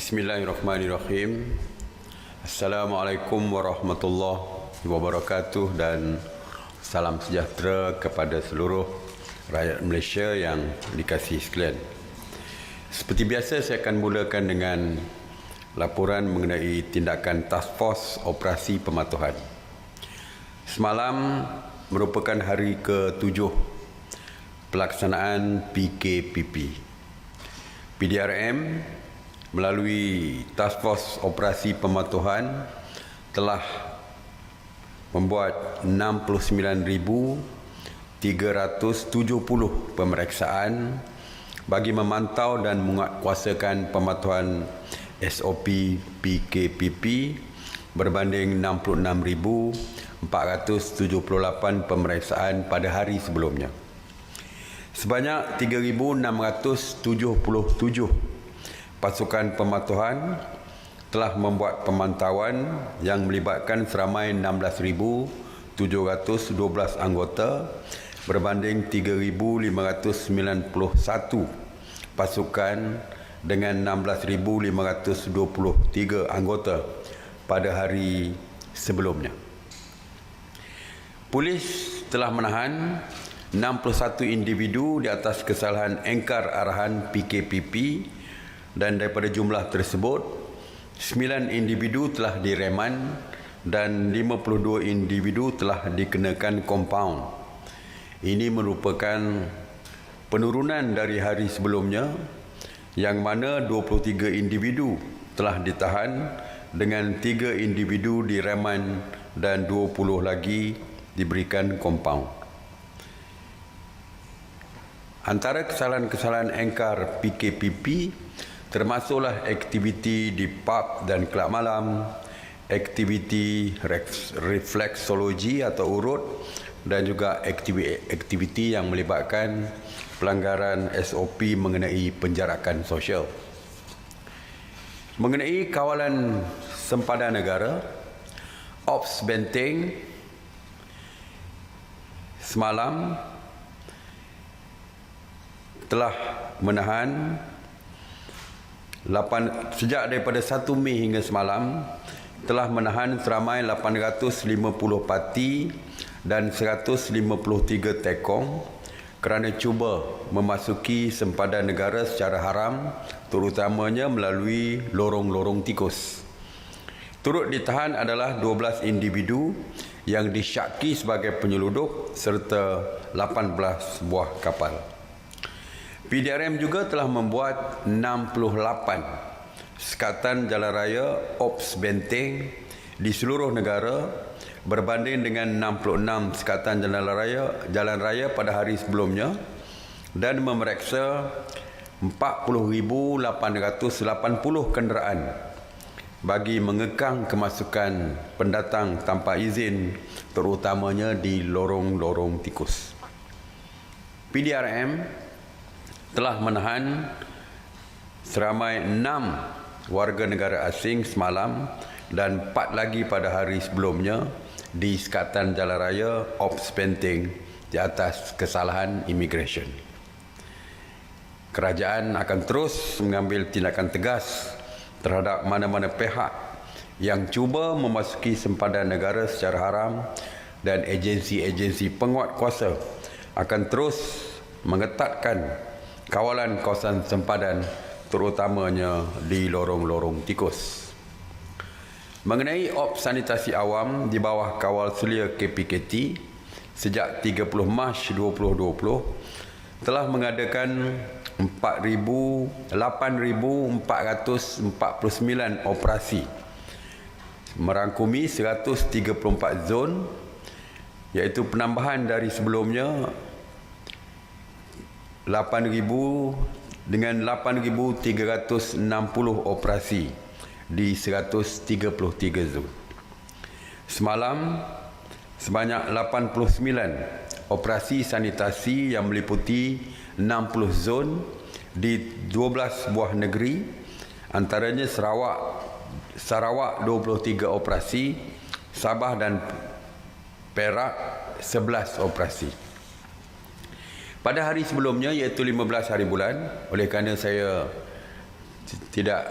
Bismillahirrahmanirrahim. Assalamualaikum warahmatullahi wabarakatuh dan salam sejahtera kepada seluruh rakyat Malaysia yang dikasihi sekalian. Seperti biasa, saya akan mulakan dengan laporan mengenai tindakan Task Force Operasi Pematuhan. Semalam merupakan hari ke-7 pelaksanaan PKPP. PDRM melalui Task Force Operasi Pematuhan telah membuat 69,370 pemeriksaan bagi memantau dan menguatkuasakan pematuhan SOP PKPP berbanding 66,478 pemeriksaan pada hari sebelumnya. Sebanyak 3,677 pasukan pematuhan telah membuat pemantauan yang melibatkan seramai 16,712 anggota berbanding 3,591 pasukan dengan 16,523 anggota pada hari sebelumnya. Polis telah menahan 61 individu di atas kesalahan engkar arahan PKPP dan daripada jumlah tersebut 9 individu telah direman dan 52 individu telah dikenakan kompaun. Ini merupakan penurunan dari hari sebelumnya yang mana 23 individu telah ditahan dengan 3 individu direman dan 20 lagi diberikan kompaun. Antara kesalahan-kesalahan engkar PKPP termasuklah aktiviti di pub dan kelab malam, aktiviti refleksologi atau urut dan juga aktiviti yang melibatkan pelanggaran SOP mengenai penjarakan sosial. Mengenai kawalan sempadan negara, Ops Benteng semalam telah menahan sejak daripada 1 Mei hingga semalam telah menahan seramai 850 parti dan 153 tekong kerana cuba memasuki sempadan negara secara haram, terutamanya melalui lorong-lorong tikus. Turut ditahan adalah 12 individu yang disyaki sebagai penyelundup serta 18 buah kapal. PDRM juga telah membuat 68 sekatan jalan raya Ops Benteng di seluruh negara berbanding dengan 66 sekatan jalan raya pada hari sebelumnya dan memeriksa 40,880 kenderaan bagi mengekang kemasukan pendatang tanpa izin, terutamanya di lorong-lorong tikus. PDRM telah menahan seramai 6 warga negara asing semalam dan 4 lagi pada hari sebelumnya di sekatan jalan raya Ops Benteng di atas kesalahan imigresen. Kerajaan akan terus mengambil tindakan tegas terhadap mana-mana pihak yang cuba memasuki sempadan negara secara haram dan agensi-agensi penguat kuasa akan terus mengetatkan kawalan kawasan sempadan terutamanya di lorong-lorong tikus. Mengenai Ops Sanitasi Awam di bawah kawal sulia KPKT sejak 30 Mac 2020 telah mengadakan 8,449 operasi merangkumi 134 zon, iaitu penambahan dari sebelumnya 8,360 operasi di 133 zon. Semalam, sebanyak 89 operasi sanitasi yang meliputi 60 zon di 12 buah negeri, antaranya Sarawak 23 operasi, Sabah dan Perak 11 operasi. Pada hari sebelumnya iaitu 15 hari bulan, oleh kerana saya tidak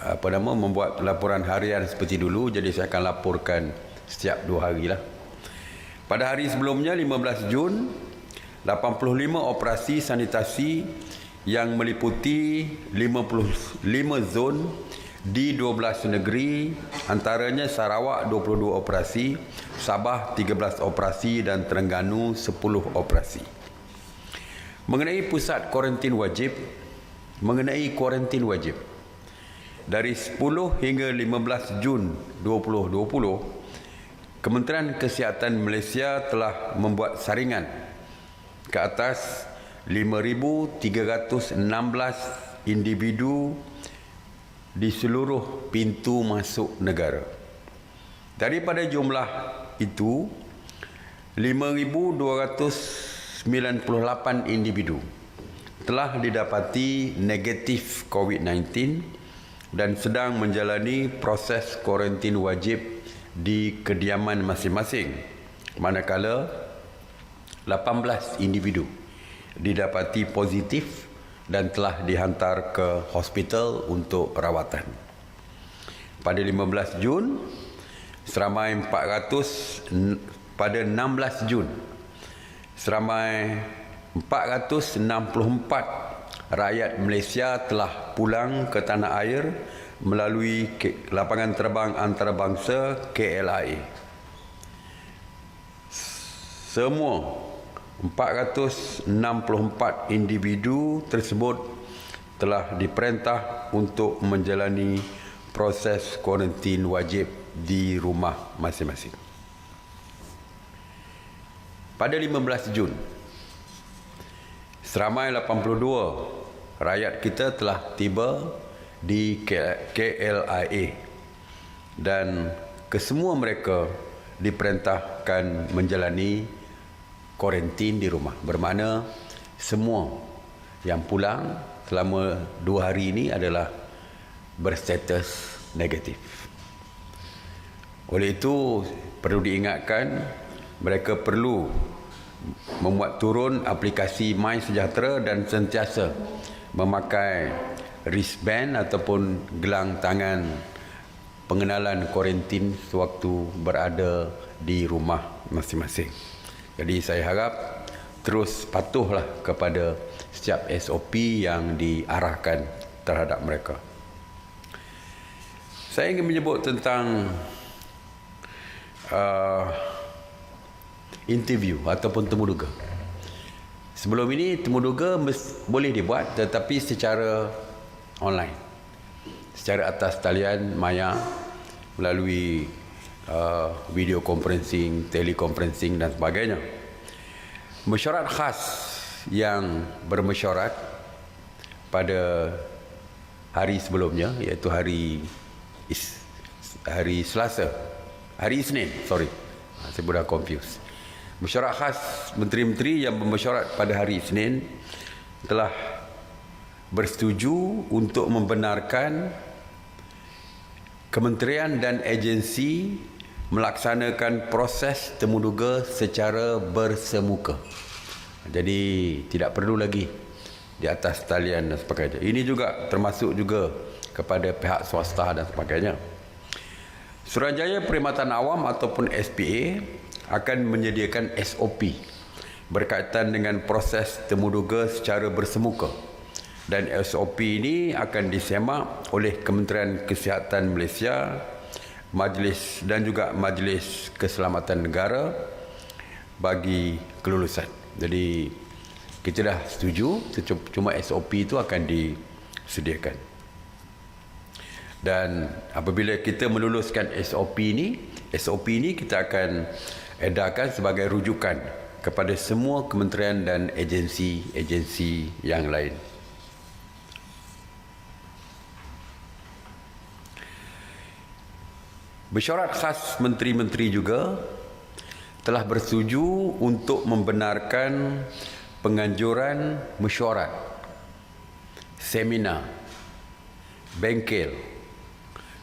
membuat laporan harian seperti dulu, jadi saya akan laporkan setiap 2 hari lah. Pada hari sebelumnya 15 Jun, 85 operasi sanitasi yang meliputi 55 zon di 12 negeri, antaranya Sarawak 22 operasi, Sabah 13 operasi dan Terengganu 10 operasi. Mengenai pusat kuarantin wajib, dari 10 hingga 15 Jun 2020, Kementerian Kesihatan Malaysia telah membuat saringan ke atas 5,316 individu di seluruh pintu masuk negara. Daripada jumlah itu, 5,298 individu telah didapati negatif COVID-19 dan sedang menjalani proses kuarantin wajib di kediaman masing-masing, manakala 18 individu didapati positif dan telah dihantar ke hospital untuk rawatan. Pada 15 Jun, pada 16 Jun, seramai 464 rakyat Malaysia telah pulang ke tanah air melalui lapangan terbang antarabangsa KLIA. Semua 464 individu tersebut telah diperintah untuk menjalani proses kuarantin wajib di rumah masing-masing. Pada 15 Jun, seramai 82 rakyat kita telah tiba di KLIA dan kesemua mereka diperintahkan menjalani kuarantin di rumah. Bermakna semua yang pulang selama 2 hari ini adalah berstatus negatif. Oleh itu perlu diingatkan, mereka perlu membuat turun aplikasi MySejahtera dan sentiasa memakai wristband ataupun gelang tangan pengenalan kuarantin sewaktu berada di rumah masing-masing. Jadi saya harap terus patuhlah kepada setiap SOP yang diarahkan terhadap mereka. Saya ingin menyebut tentang interview ataupun temuduga. Sebelum ini temuduga boleh dibuat tetapi secara online, secara atas talian maya, melalui video conferencing, teleconferencing dan sebagainya. Mesyuarat khas yang bermesyuarat pada hari sebelumnya, iaitu hari Isnin, saya sudah confused. Mesyuarat khas menteri-menteri yang bermesyuarat pada hari Isnin telah bersetuju untuk membenarkan kementerian dan agensi melaksanakan proses temuduga secara bersemuka. Jadi tidak perlu lagi di atas talian dan sebagainya. Ini juga termasuk juga kepada pihak swasta dan sebagainya. Suruhanjaya Perkhidmatan Awam ataupun SPA akan menyediakan SOP berkaitan dengan proses temuduga secara bersemuka. Dan SOP ini akan disemak oleh Kementerian Kesihatan Malaysia, Majlis dan juga Majlis Keselamatan Negara bagi kelulusan. Jadi kita dah setuju, cuma SOP itu akan disediakan. Dan apabila kita meluluskan SOP ini kita akan edarkan sebagai rujukan kepada semua kementerian dan agensi yang lain. Mesyuarat khas menteri-menteri juga telah bersetuju untuk membenarkan penganjuran mesyuarat, seminar, bengkel,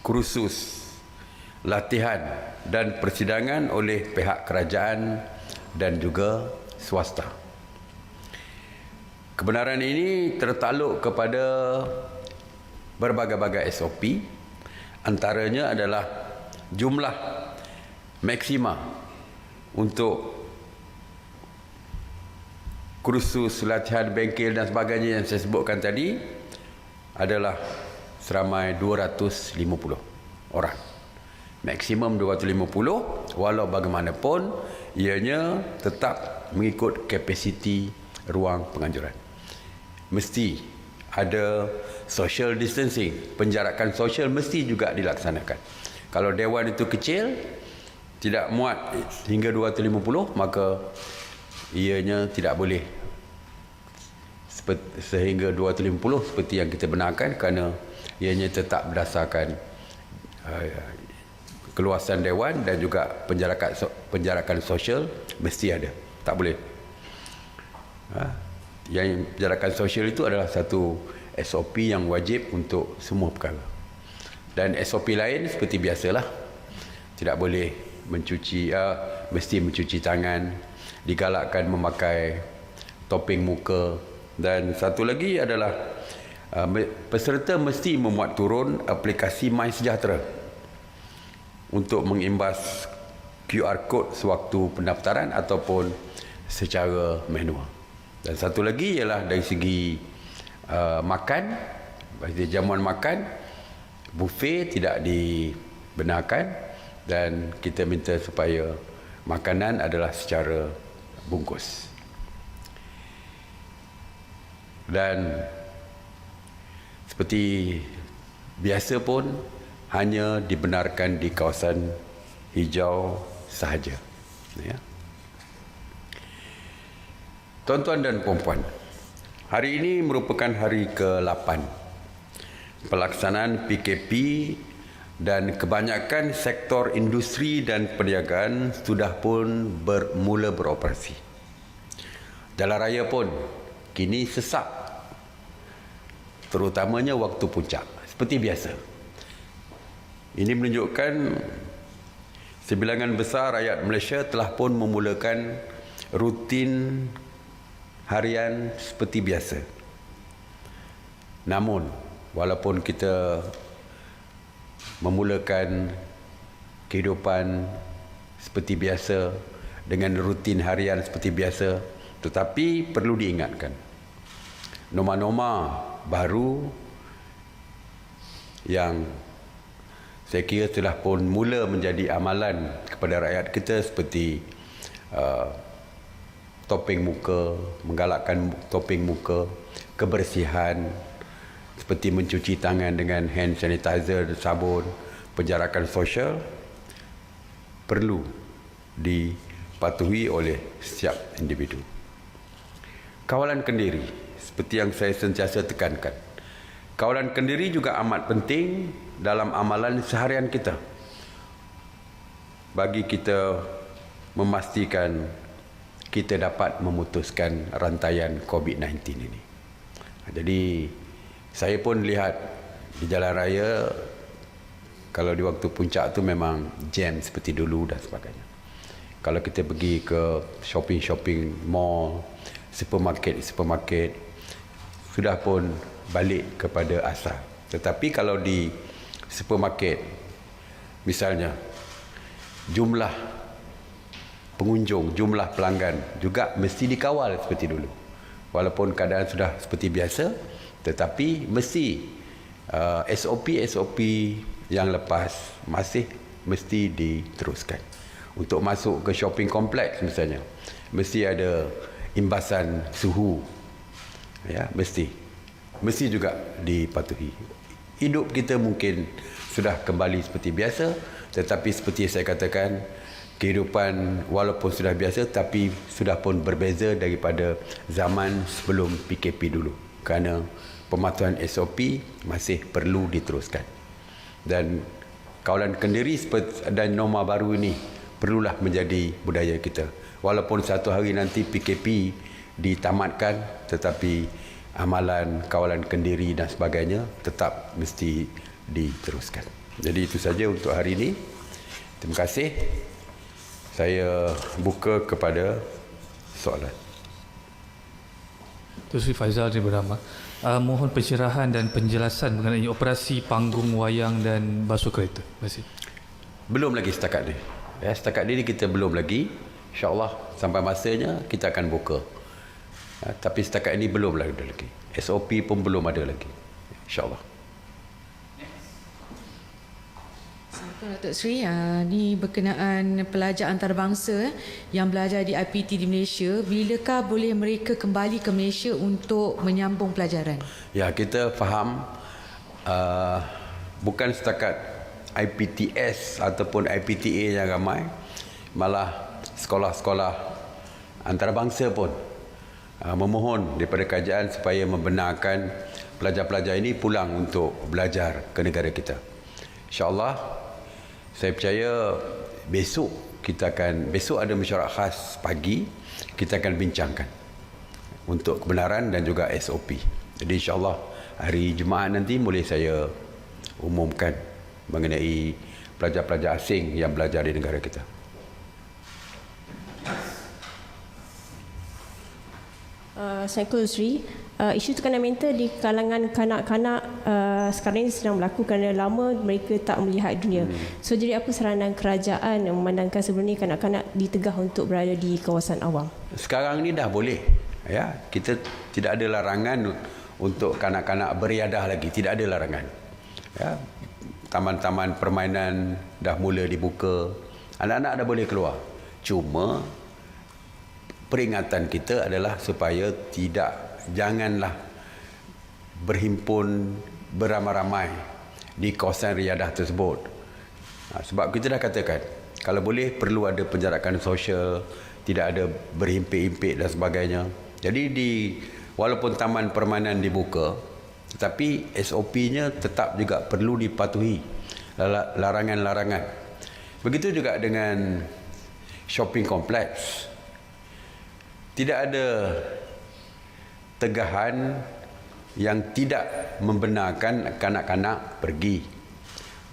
kursus, latihan dan persidangan oleh pihak kerajaan dan juga swasta. Kebenaran ini tertakluk kepada berbagai-bagai SOP. Antaranya adalah jumlah maksima untuk kursus latihan bengkel dan sebagainya yang saya sebutkan tadi adalah seramai 250 orang. Maksimum 250, walau bagaimanapun ianya tetap mengikut kapasiti ruang penganjuran. Mesti ada social distancing, penjarakan sosial mesti juga dilaksanakan. Kalau dewan itu kecil, tidak muat hingga 250, maka ianya tidak boleh sehingga 250 seperti yang kita benarkan, kerana ianya tetap berdasarkan keluasan dewan dan juga penjarakan sosial mesti ada, tak boleh. Yang penjarakan sosial itu adalah satu SOP yang wajib untuk semua perkara. Dan SOP lain seperti biasalah, tidak boleh mesti mencuci tangan, digalakkan memakai topeng muka, dan satu lagi adalah peserta mesti memuat turun aplikasi MySejahtera untuk mengimbas QR code sewaktu pendaftaran ataupun secara manual. Dan satu lagi ialah dari segi makan, dari jamuan makan, buffet tidak dibenarkan dan kita minta supaya makanan adalah secara bungkus. Dan seperti biasa pun hanya dibenarkan di kawasan hijau sahaja. Ya. Tuan-tuan dan puan-puan, hari ini merupakan hari ke-8 pelaksanaan PKP dan kebanyakan sektor industri dan perniagaan sudah pun bermula beroperasi. Jalan raya pun kini sesak, terutamanya waktu puncak, seperti biasa. Ini menunjukkan sebilangan besar rakyat Malaysia telah pun memulakan rutin harian seperti biasa. Namun, walaupun kita memulakan kehidupan seperti biasa dengan rutin harian seperti biasa, tetapi perlu diingatkan, norma-norma baru yang saya kira telah pun mula menjadi amalan kepada rakyat kita seperti topeng muka, menggalakkan topeng muka, kebersihan seperti mencuci tangan dengan hand sanitizer, sabun, penjarakan sosial perlu dipatuhi oleh setiap individu. Kawalan kendiri, seperti yang saya sentiasa tekankan, kawalan kendiri juga amat penting dalam amalan seharian kita bagi kita memastikan kita dapat memutuskan rantaian COVID-19 ini. Jadi saya pun lihat di jalan raya, kalau di waktu puncak tu memang jam seperti dulu dan sebagainya. Kalau kita pergi ke shopping mall, supermarket sudah pun balik kepada asal. Tetapi kalau di supermarket misalnya, jumlah pengunjung, jumlah pelanggan juga mesti dikawal seperti dulu. Walaupun keadaan sudah seperti biasa, tetapi mesti SOP yang lepas masih mesti diteruskan. Untuk masuk ke shopping kompleks misalnya, mesti ada imbasan suhu. Ya, mesti juga dipatuhi. Hidup kita mungkin sudah kembali seperti biasa, tetapi seperti saya katakan, kehidupan walaupun sudah biasa tapi sudah pun berbeza daripada zaman sebelum PKP dulu, kerana pematuhan SOP masih perlu diteruskan. Dan kawalan kendiri dan norma baru ini perlulah menjadi budaya kita. Walaupun satu hari nanti PKP ditamatkan, tetapi amalan kawalan kendiri dan sebagainya tetap mesti diteruskan. Jadi itu saja untuk hari ini. Terima kasih. Saya buka kepada soalan. Datuk Seri Faizal daripada Rahmah. Mohon pencerahan dan penjelasan mengenai operasi panggung wayang dan basuh kereta. Terima kasih. Belum lagi setakat ni. Setakat ni kita belum lagi. InsyaAllah sampai masanya kita akan buka. Tapi setakat ini belum lagi. SOP pun belum ada lagi. InsyaAllah. Assalamualaikum Datuk Seri. Ini berkenaan pelajar antarabangsa yang belajar di IPT di Malaysia. Bilakah boleh mereka kembali ke Malaysia untuk menyambung pelajaran? Ya, kita faham bukan setakat IPTS ataupun IPTA yang ramai, malah sekolah-sekolah antarabangsa pun memohon daripada kerajaan supaya membenarkan pelajar-pelajar ini pulang untuk belajar ke negara kita. InsyaAllah, saya percaya besok ada mesyuarat khas pagi, kita akan bincangkan untuk kebenaran dan juga SOP. Jadi insyaAllah hari Jumaat nanti boleh saya umumkan mengenai pelajar-pelajar asing yang belajar di negara kita. Assalamualaikum Sri. Isu tekanan mental di kalangan kanak-kanak sekarang ini sedang berlaku kerana lama mereka tak melihat dunia. So jadi apa saranan kerajaan yang memandangkan sebelum ini kanak-kanak ditegah untuk berada di kawasan awam? Sekarang ni dah boleh. Ya, kita tidak ada larangan untuk kanak-kanak beriadah lagi, tidak ada larangan. Ya, taman-taman permainan dah mula dibuka. Anak-anak dah boleh keluar. Cuma peringatan kita adalah supaya janganlah berhimpun beramai-ramai di kawasan riadah tersebut. Sebab kita dah katakan, kalau boleh perlu ada penjarakan sosial, tidak ada berhimpit-himpit dan sebagainya. Jadi walaupun taman permainan dibuka, tetapi SOP-nya tetap juga perlu dipatuhi, larangan-larangan. Begitu juga dengan shopping kompleks. Tidak ada tegahan yang tidak membenarkan kanak-kanak pergi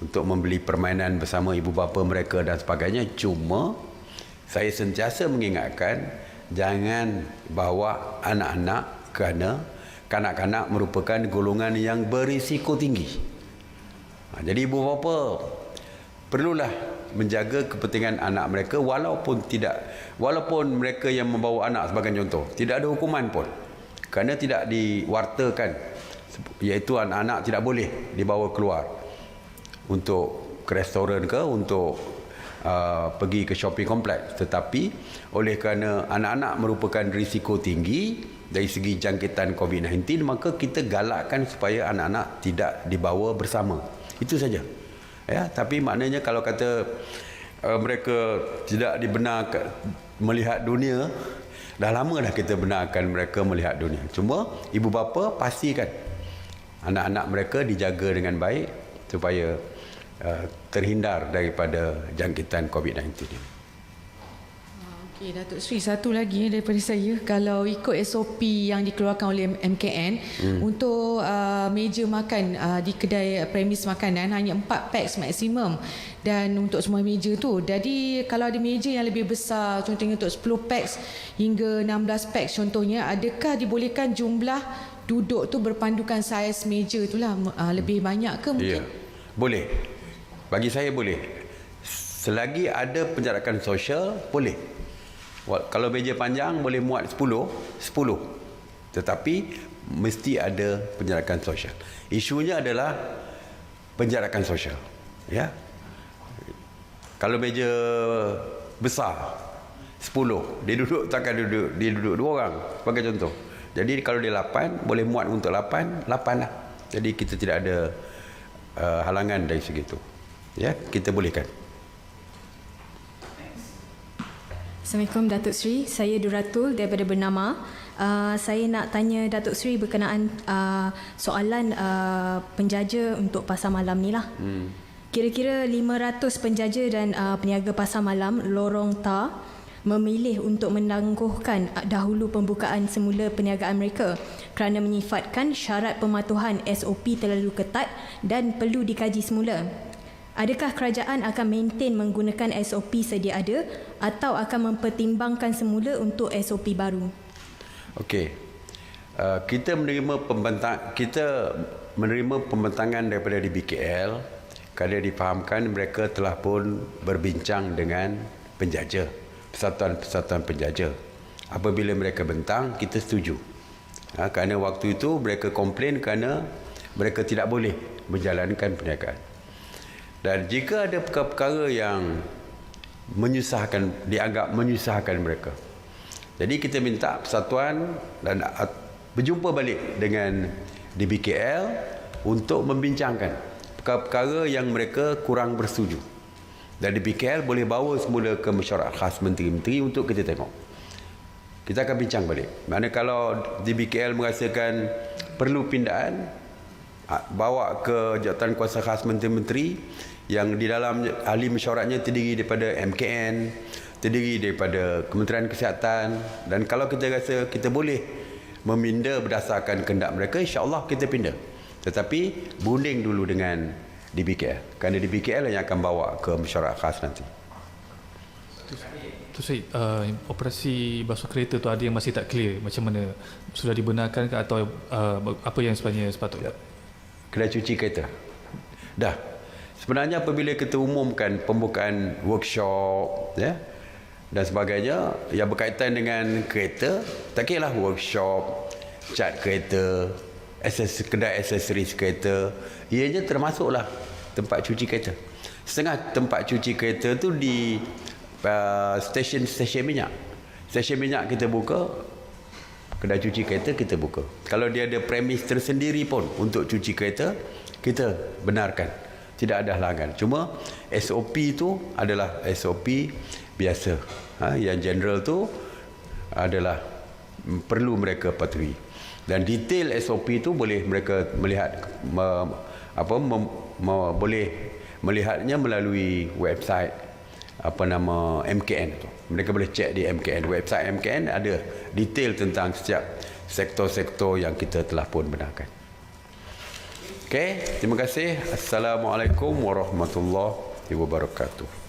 untuk membeli permainan bersama ibu bapa mereka dan sebagainya. Cuma saya sentiasa mengingatkan, jangan bawa anak-anak kerana kanak-kanak merupakan golongan yang berisiko tinggi. Jadi ibu bapa perlulah menjaga kepentingan anak mereka, walaupun mereka yang membawa anak sebagai contoh, tidak ada hukuman pun kerana tidak diwartakan, iaitu anak-anak tidak boleh dibawa keluar untuk ke restoran ke untuk pergi ke shopping kompleks. Tetapi oleh kerana anak-anak merupakan risiko tinggi dari segi jangkitan COVID-19, maka kita galakkan supaya anak-anak tidak dibawa bersama. Itu saja. Ya, tapi maknanya kalau kata mereka tidak dibenarkan melihat dunia, dah lama dah kita benarkan mereka melihat dunia. Cuma ibu bapa pastikan anak-anak mereka dijaga dengan baik supaya terhindar daripada jangkitan COVID-19 ini. Okey, Datuk Seri, satu lagi daripada saya. Kalau ikut SOP yang dikeluarkan oleh MKN untuk meja makan di kedai premis makanan hanya 4 pax maksimum dan untuk semua meja tu. Jadi kalau ada meja yang lebih besar, contohnya untuk 10 pax hingga 16 pax contohnya, adakah dibolehkan jumlah duduk tu berpandukan saiz meja tu lah lebih banyak ke mungkin? Ya, boleh. Bagi saya boleh. Selagi ada penjarakan sosial, boleh. Kalau meja panjang boleh muat 10. Tetapi mesti ada penjarakan sosial. Isunya adalah penjarakan sosial. Ya. Kalau meja besar 10, dia duduk 2 orang sebagai contoh. Jadi kalau dia 8, boleh muat untuk 8 lah. Jadi kita tidak ada halangan dari segi itu. Ya, kita bolehkan. Assalamualaikum Datuk Seri, saya Duratul daripada Bernama. Saya nak tanya Datuk Seri berkenaan soalan penjaja untuk pasar malam ni lah. Kira-kira 500 penjaja dan peniaga pasar malam Lorong Ta memilih untuk menangguhkan dahulu pembukaan semula perniagaan mereka kerana menyifatkan syarat pematuhan SOP terlalu ketat dan perlu dikaji semula. Adakah kerajaan akan maintain menggunakan SOP sedia ada atau akan mempertimbangkan semula untuk SOP baru? Okey. kita menerima pembentangan daripada DBKL kerana difahamkan mereka telah pun berbincang dengan penjaja, persatuan-persatuan penjaja. Apabila mereka bentang, kita setuju. Kerana waktu itu mereka komplain kerana mereka tidak boleh menjalankan perniagaan. Dan jika ada perkara-perkara yang dianggap menyusahkan mereka, jadi kita minta persatuan dan berjumpa balik dengan DBKL untuk membincangkan perkara-perkara yang mereka kurang bersetuju. Dan DBKL boleh bawa semula ke mesyuarat khas menteri-menteri untuk kita tengok. Kita akan bincang balik. Mana kalau DBKL merasakan perlu pindaan, bawa ke jawatan kuasa khas menteri-menteri yang di dalam ahli mesyuaratnya terdiri daripada MKN, terdiri daripada Kementerian Kesihatan, dan kalau kita rasa kita boleh meminda berdasarkan kehendak mereka, insya-Allah kita pindah. Tetapi berunding dulu dengan DBKL, kerana DBKL yang akan bawa ke mesyuarat khas nanti. Tu Syed, operasi basuh kereta tu ada yang masih tak clear, macam mana, sudah dibenarkan ke atau apa yang sebenarnya sepatutnya? Kedai cuci kereta dah. Sebenarnya apabila kita umumkan pembukaan workshop dan sebagainya yang berkaitan dengan kereta, tak kira lah workshop, cat kereta, kedai aksesoris kereta, ianya termasuklah tempat cuci kereta. Setengah tempat cuci kereta tu di stesen minyak. Stesen minyak kita buka, kedai cuci kereta kita buka. Kalau dia ada premis tersendiri pun untuk cuci kereta, kita benarkan. Tidak ada halangan. Cuma SOP tu adalah SOP biasa. Yang general tu adalah perlu mereka patuhi. Dan detail SOP tu boleh mereka melihat boleh melihatnya melalui website MKN tu. Mereka boleh cek di MKN. Website MKN ada detail tentang setiap sektor-sektor yang kita telah pun benarkan. Okey, terima kasih. Assalamualaikum warahmatullahi wabarakatuh.